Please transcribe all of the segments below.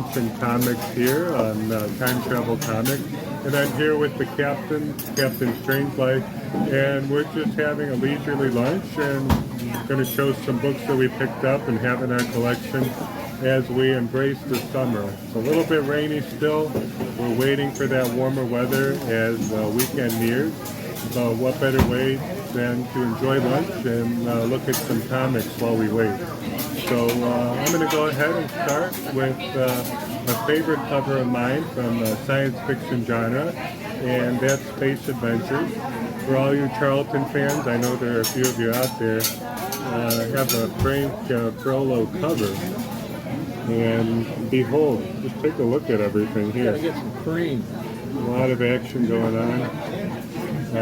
mention comics here on Time Travel Comics. And I'm here with the Captain Strangeliffe, and we're just having a leisurely lunch and going to show some books that we picked up and have in our collection as we embrace the summer. It's a little bit rainy still. We're waiting for that warmer weather as the weekend nears. So what better way than to enjoy lunch and look at some comics while we wait. So I'm going to go ahead and start with a favorite cover of mine from the science fiction genre, and that's Space Adventures. For all you Charlton fans, I know there are a few of you out there, have a Frank Frollo cover. And behold, just take a look at everything here. Gotta get some cream. A lot of action going on.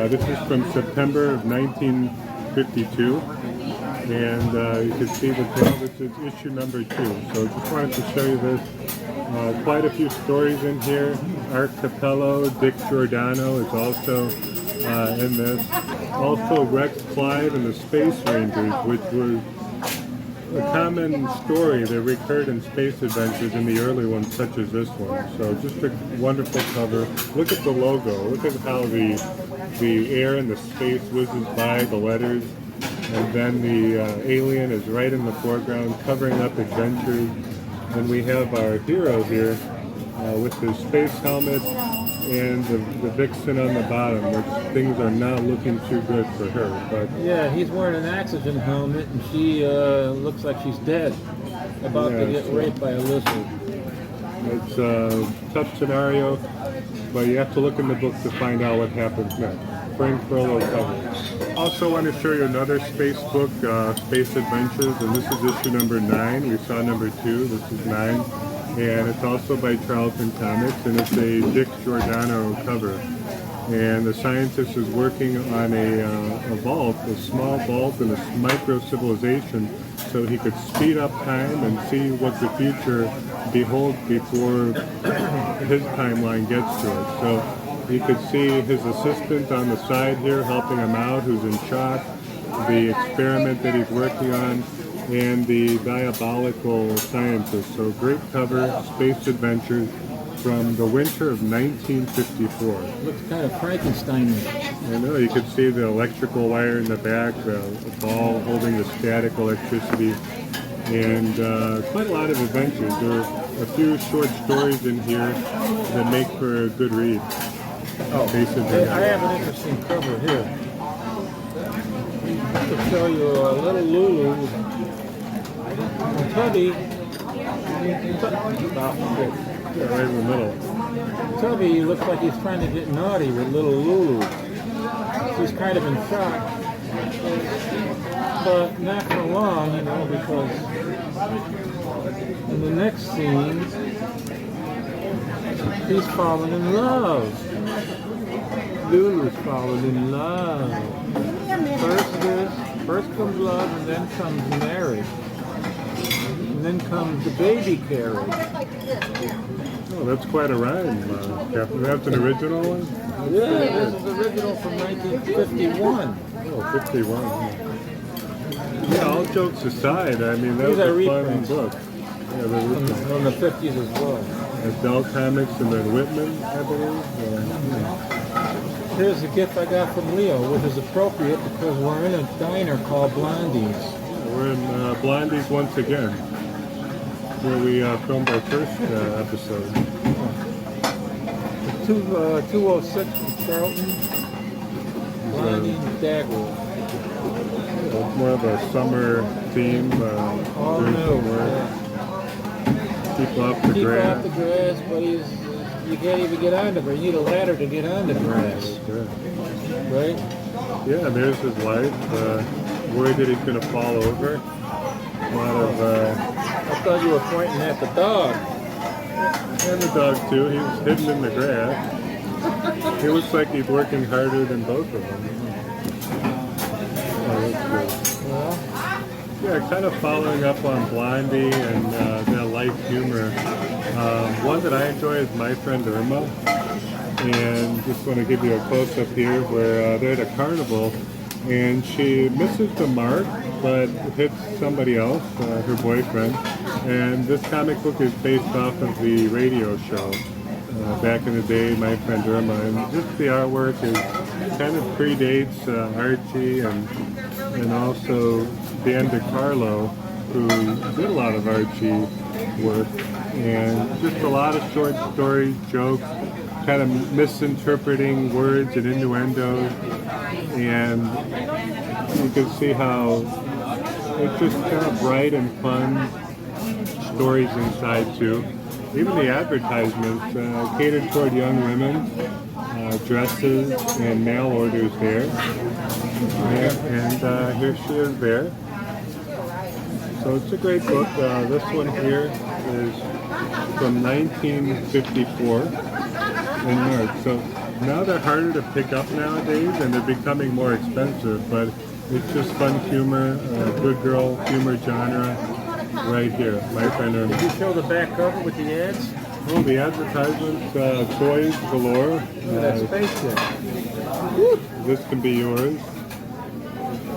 This is from September of 1952. And you can see the tail. This is issue number 2. So just wanted to show you this. Quite a few stories in here. Art Capello, Dick Giordano is also in this. Also Rex Clyde and the Space Rangers, which were a common story that recurred in Space Adventures in the early ones, such as this one. So just a wonderful cover. Look at the logo. Look at how the air and the space whizzes by, the letters. And then the alien is right in the foreground, covering up adventures. And we have our hero here with his space helmet and the vixen on the bottom, which things are not looking too good for her. But yeah, he's wearing an oxygen helmet, and she looks like she's dead, about to get raped by a lizard. It's a tough scenario, but you have to look in the book to find out what happens next. Frank Frollo cover. Also want to show you another space book, Space Adventures, and this is issue number 9. We saw number 2, this is 9. And it's also by Charlton Comics, and it's a Dick Giordano cover. And the scientist is working on a vault, a small vault in a micro-civilization, so he could speed up time and see what the future beholds before his timeline gets to it. So you could see his assistant on the side here helping him out, who's in shock, the experiment that he's working on, and the diabolical scientist. So great cover, Space Adventures from the winter of 1954. Looks kind of Frankenstein-ish. I know, you could see the electrical wire in the back, the ball holding the static electricity, and quite a lot of adventures. There are a few short stories in here that make for a good read. Oh, I have an interesting cover here. To show you a little Lulu, Tubby, right in the middle. Tubby looks like he's trying to get naughty with little Lulu. She's kind of in shock, but not for long, because in the next scene, he's falling in love. Lulu's falling in love. First comes love, and then comes marriage. And then comes the baby carriage. Oh, that's quite a rhyme, Captain. That's an original one? Yeah, this is original from 1951. Oh, 51. Yeah, all jokes aside, I mean, that was a fun book. Yeah, from the 50s as well. Dell Comics and then Whitman, I believe. Here's a gift I got from Leo, which is appropriate because we're in a diner called Blondies. We're in Blondies once again, where we filmed our first episode. 206 from Charlton, Blondie Dagger. It's more of a summer theme. Oh no. Keep off the grass. Keep off the grass, but you can't even get on the grass. You need a ladder to get on the grass. Right? Yeah, there's his wife. Worried that he's going to fall over. A lot of... I thought you were pointing at the dog. And the dog too. He's hidden in the grass. He looks like he's working harder than both of them. Oh, that's good. Well, yeah, kind of following up on Blondie and that light humor. One that I enjoy is My Friend Irma. And just want to give you a close-up here where they're at a carnival and she misses the mark but hits somebody else, her boyfriend. And this comic book is based off of the radio show. Back in the day, My Friend Irma, and just the artwork is kind of predates Archie and also Dan DiCarlo, who did a lot of Archie work, and just a lot of short stories, jokes, kind of misinterpreting words and innuendos, and you can see how it's just kind of bright and fun stories inside too. Even the advertisements catered toward young women, dresses and mail orders there. And here she is there. So it's a great book. This one here is from 1954 in March. So now they're harder to pick up nowadays and they're becoming more expensive, but it's just fun humor, good girl humor genre. Right here, My Friend Irma. Did you show the back cover with the ads? Oh, the advertisements, toys galore. That spaceship. This can be yours.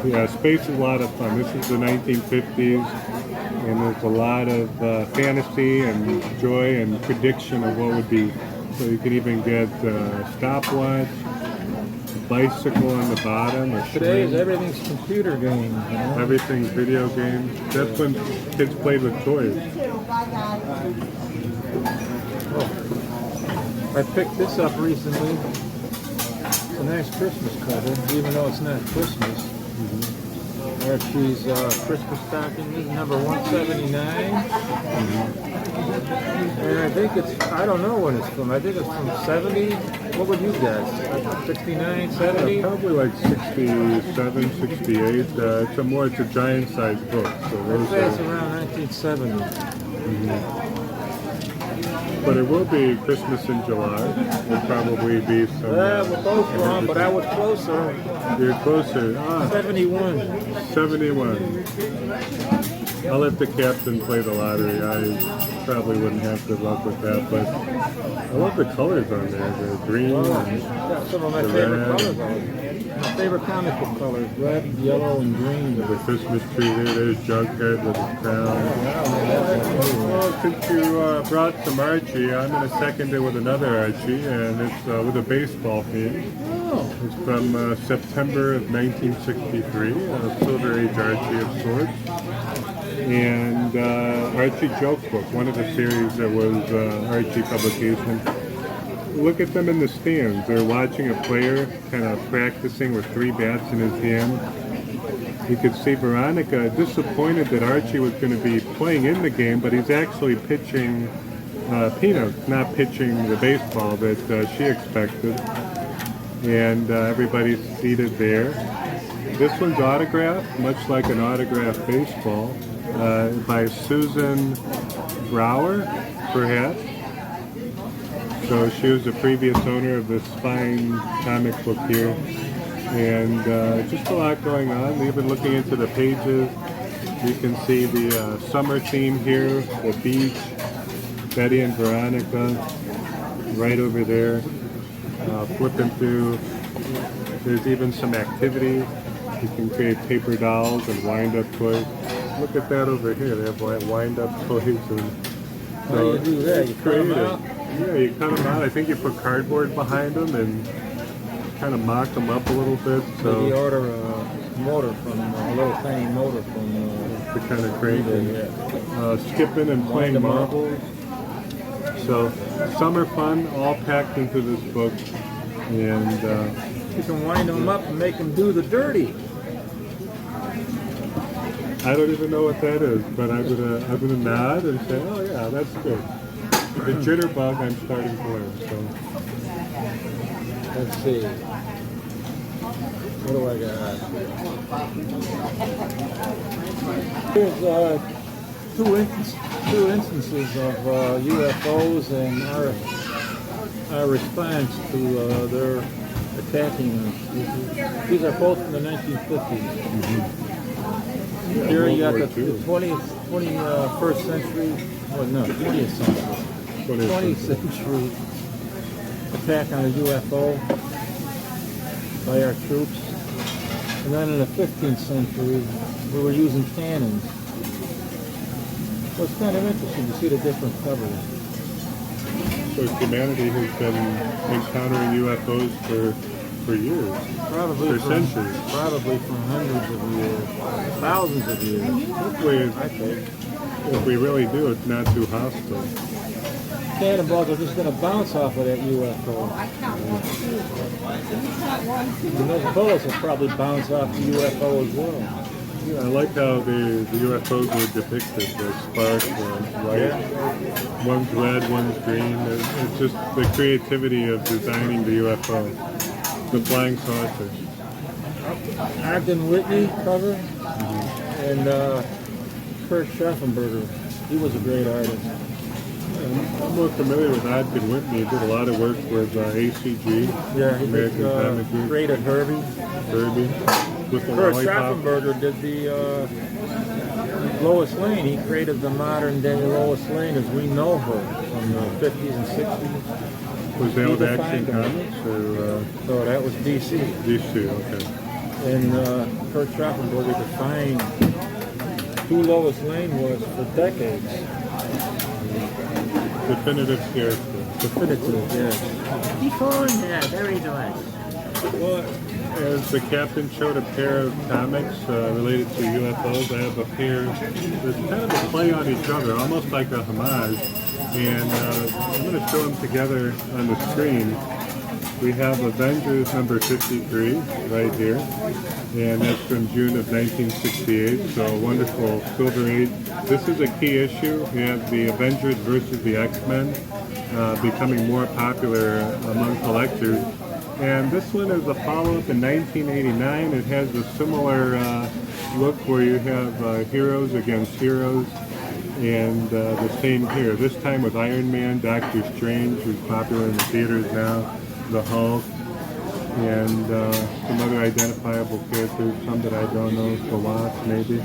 Yeah, space is a lot of fun. This is the 1950s, and there's a lot of fantasy and joy and prediction of what would be. So you can even get a stopwatch, a bicycle on the bottom. Today is everything's computer games. You know? Everything's video games. That's when kids played with toys. Oh. I picked this up recently. It's a nice Christmas cover, even though it's not Christmas. Archie's Christmas stocking is number 179. And I think it's, I don't know when it's from. I think it's from 70. What would you guess? 69, 70? Probably like 67, 68. It's a giant sized book. So I'd say it's around 1970. But it will be Christmas in July. There'll probably be some. We're both wrong, but I was closer. You're closer. 71. 71. I'll let the captain play the lottery. I probably wouldn't have good luck with that, but I love the colors on there. The green and Some of my the favorite red. colors are. My favorite comic book colors, red, yellow, and green. The Christmas tree there. There's Jughead with his crown. Well, since you brought some Archie, I'm going to second it with another Archie, and it's with a baseball theme. It's from September of 1963, a Silver Age Archie of sorts. And Archie Joke Book, one of the series that was Archie publication. Look at them in the stands. They're watching a player kind of practicing with 3 bats in his hand. You could see Veronica disappointed that Archie was going to be playing in the game, but he's actually pitching peanuts, not pitching the baseball that she expected. And everybody's seated there. This one's autographed, much like an autographed baseball, by Susan Brower, perhaps. So she was the previous owner of this fine comic book here. And just a lot going on. Even looking into the pages, you can see the summer theme here, the beach, Betty and Veronica, right over there. Flipping through, there's even some activities. You can create paper dolls and wind-up toys. Look at that over here. They have wind-up toys. And How do you do that? You cut them out? Yeah, you cut them out. I think you put cardboard behind them and kind of mock them up a little bit. So you order a motor from a little tiny motor from to kind of create skipping and playing them marbles. So summer fun, all packed into this book, and you can wind them up and make them do the dirty. I don't even know what that is, but I'm gonna nod and say, oh yeah, that's good. The jitterbug I'm starting to learn. So Let's see. What do I got? Here's two instances of UFOs and our response to their attacking us. These are both from the 1950s. Here you got the 21st century, well no, 20th century. 20th century attack on a UFO by our troops. And then in the 15th century, we were using cannons. Well, it's kind of interesting to see the different covers. So humanity has been encountering UFOs for years, Probably for centuries. Probably for hundreds of years, thousands of years. Hopefully, I think. if we really do, it's not too hostile. Cannonballs are just going to bounce off of that UFO. And those bullets will probably bounce off the UFO as well. Yeah, I like how the UFOs were depicted, the spark, the light. One's red, one's green. It's just the creativity of designing the UFO, the flying saucer. Ogden Whitney cover, and Kurt Schaffenberger. He was a great artist. I'm more familiar with Ogden Whitney. He did a lot of work with ACG, Yeah, he American Comic Group, created Herbie. with the Kurt lollipop. Schaffenberger did the Lois Lane. He created the modern day Lois Lane as we know her from the 50s and 60s. Was that with He Action defined them. Comics or So that was DC. DC? Okay. And Kurt Schaffenberger defined who Lois Lane was for decades. Definitive character. Definitive, yes. Yeah, very nice. Well, as the captain showed a pair of comics related to UFOs, I have a pair that's kind of a play on each other, almost like a homage. And I'm going to show them together on the screen. We have Avengers number 53 right here, and that's from June of 1968, so a wonderful Silver Age. This is a key issue. We have the Avengers versus the XMen becoming more popular among collectors. And this one is a follow-up in 1989. It has a similar look where you have heroes against heroes, and the same here. This time with Iron Man, Doctor Strange, who's popular in the theaters now, the Hulk, and some other identifiable characters, some that I don't know, the Wasp maybe.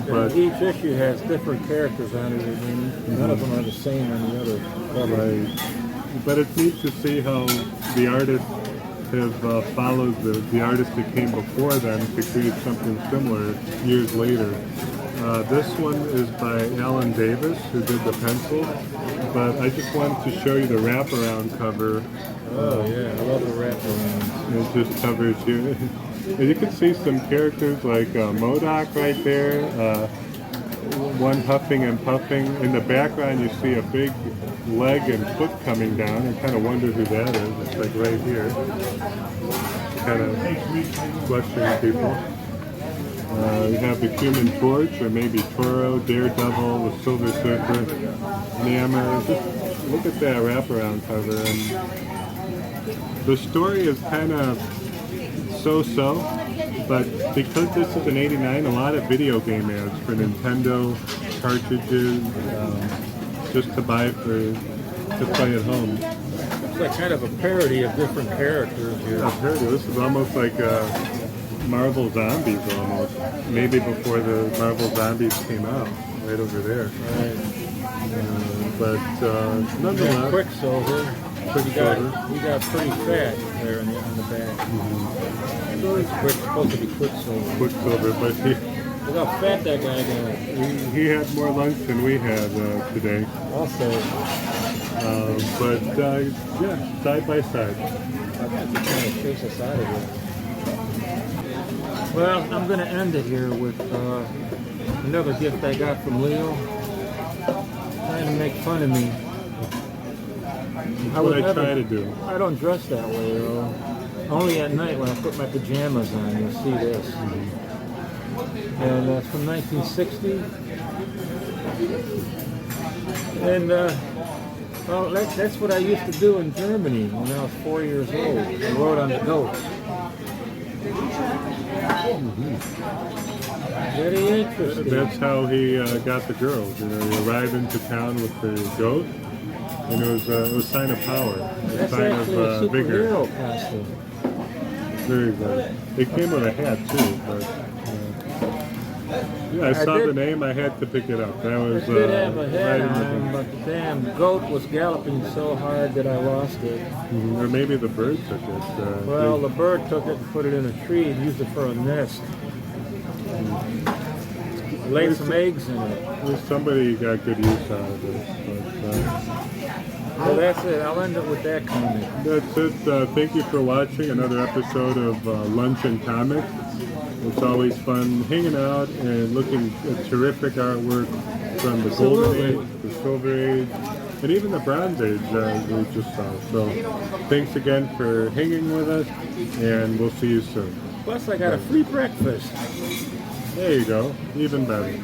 But each issue has different characters on it, and none of them are the same on the other cover. right. But it's neat to see how the artists have followed the artists that came before them to create something similar years later. This one is by Alan Davis, who did the pencil, but I just wanted to show you the wraparound cover. Oh yeah, I love the wraparound. It just covers you. And you can see some characters like MODOK right there, one huffing and puffing. In the background you see a big leg and foot coming down. I kind of wonder who that is. It's like right here. Kind of questioning people. You have the Human Torch, or maybe Toro, Daredevil, the Silver Surfer, Namor. Just look at that wraparound cover. And the story is kind of so-so, but because this is an '89, a lot of video game ads for Nintendo cartridges, just to buy to play at home. It's like kind of a parody of different characters here. Yeah, parody. This is almost like Marvel Zombies almost. Maybe before the Marvel Zombies came out, right over there. Right. But nonetheless, Quicksilver. You got pretty fat there on the back. It's supposed to be Quicksilver. Quicksilver, but Look how fat that guy got. he had more lunch than we had today. Also, But yeah, side by side. I got to kind of chase us out of here. Well, I'm going to end it here with another gift I got from Leo. Trying to make fun of me. That's what I try to do. I don't dress that way, though. Only at night when I put my pajamas on, you'll see this. And that's from 1960. And, well, that's what I used to do in Germany when I was 4 years old. I rode on the goats. Very interesting. That's how he got the girls. You know, he arrived into town with the goat, and it was a sign of power, a That's sign actually of a vigor. superhero costume. Very good. It came with a hat too, but yeah, I saw the name. I had to pick it up. That was I did have a hat right in the- on, but the damn goat was galloping so hard that I lost it. Or maybe the bird took it. Well, the bird took it and put it in a tree and used it for a nest. Lay some eggs in it. At least somebody got good use out of it. But, Well, that's it. I'll end it with that comment. that's it. Thank you for watching another episode of Lunch and Comics. It's always fun hanging out and looking at terrific artwork from the Golden Age, the Silver Age, and even the Bronze Age we just saw. So thanks again for hanging with us, and we'll see you soon. Plus, I got a free breakfast. There you go. Even better.